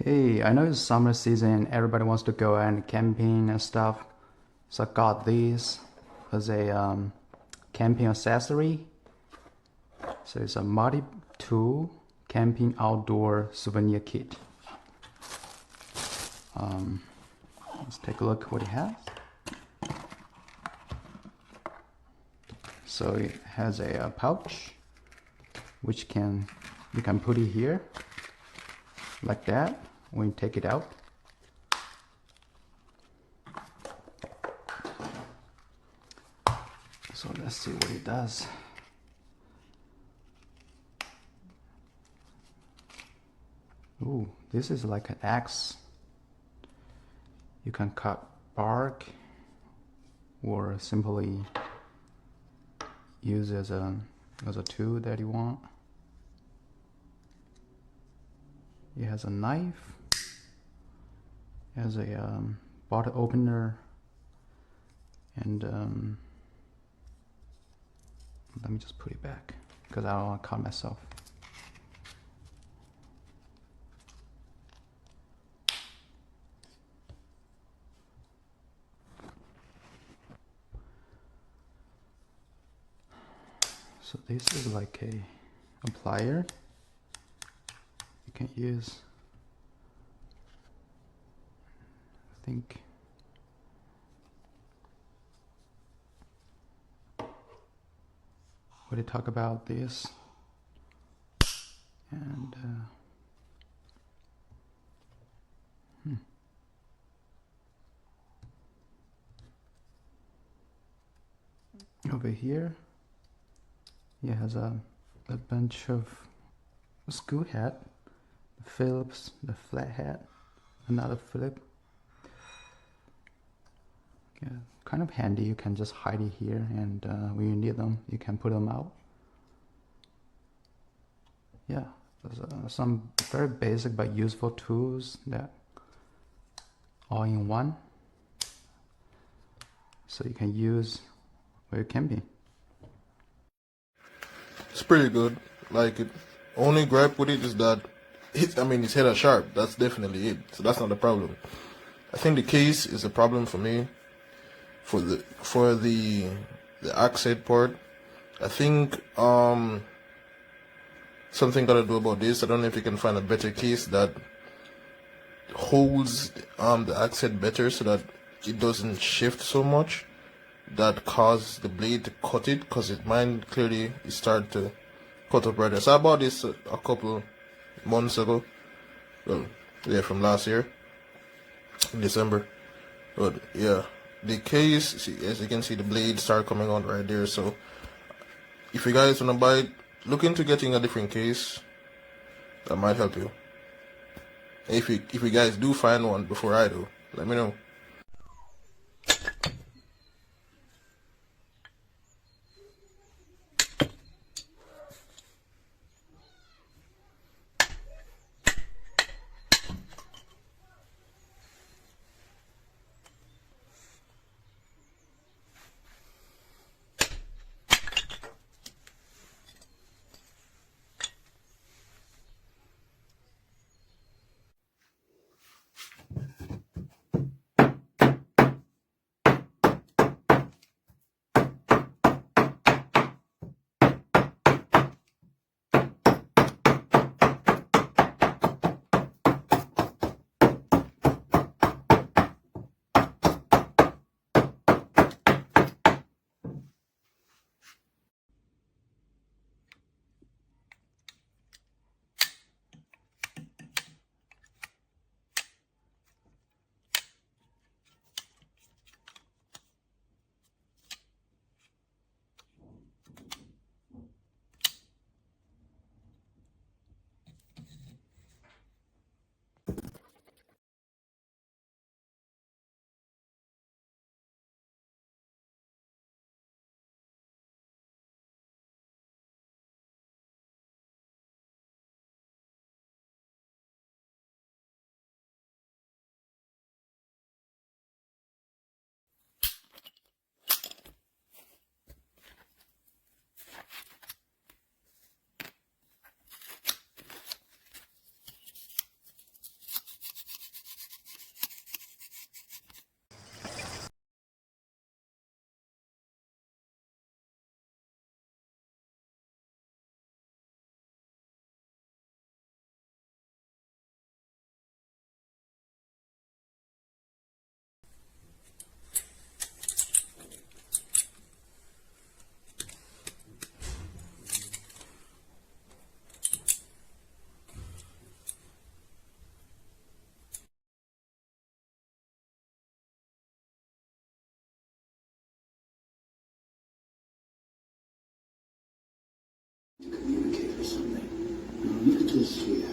Hey, I know it's summer season, everybody wants to go and camping and stuff. So I got this as a camping accessory. So it's a multi-tool camping outdoor souvenir kit. Let's take a look what it has. So it has a pouch, which you can put it here, like that, when you take it out. So let's see what it does. Ooh, this is like an axe. You can cut bark or simply use as a tool that you want. It has a knife, it has a bottle opener, and let me just put it back because I don't want to cut myself. So this is like a plier you can use. I think what they talk about this, and over here it has a bunch of school hat, the Phillips, the flat hat, another Philip. Yeah, kind of handy. You can just hide it here, and when you need them, you can put them out. Yeah, there's some very basic but useful tools that all in one, so you can use where you can be. It's pretty good. Like it. Only gripe with it is that its head are sharp. That's definitely it. So that's not the problem. I think the case is a problem for me. For the accent part, I think something gotta do about this. I don't know if you can find a better case that holds the accent better so that it doesn't shift so much, that cause the blade to cut it, because mine clearly it started to cut up right there. So I bought this a couple months ago. Well, yeah, from last year in December. But yeah, the case, see, as you can see, the blade start coming out right there. So if you guys wanna buy it, look into getting a different case. That might help you. If you guys do find one before I do, let me know. indicate or something. Now look at this here.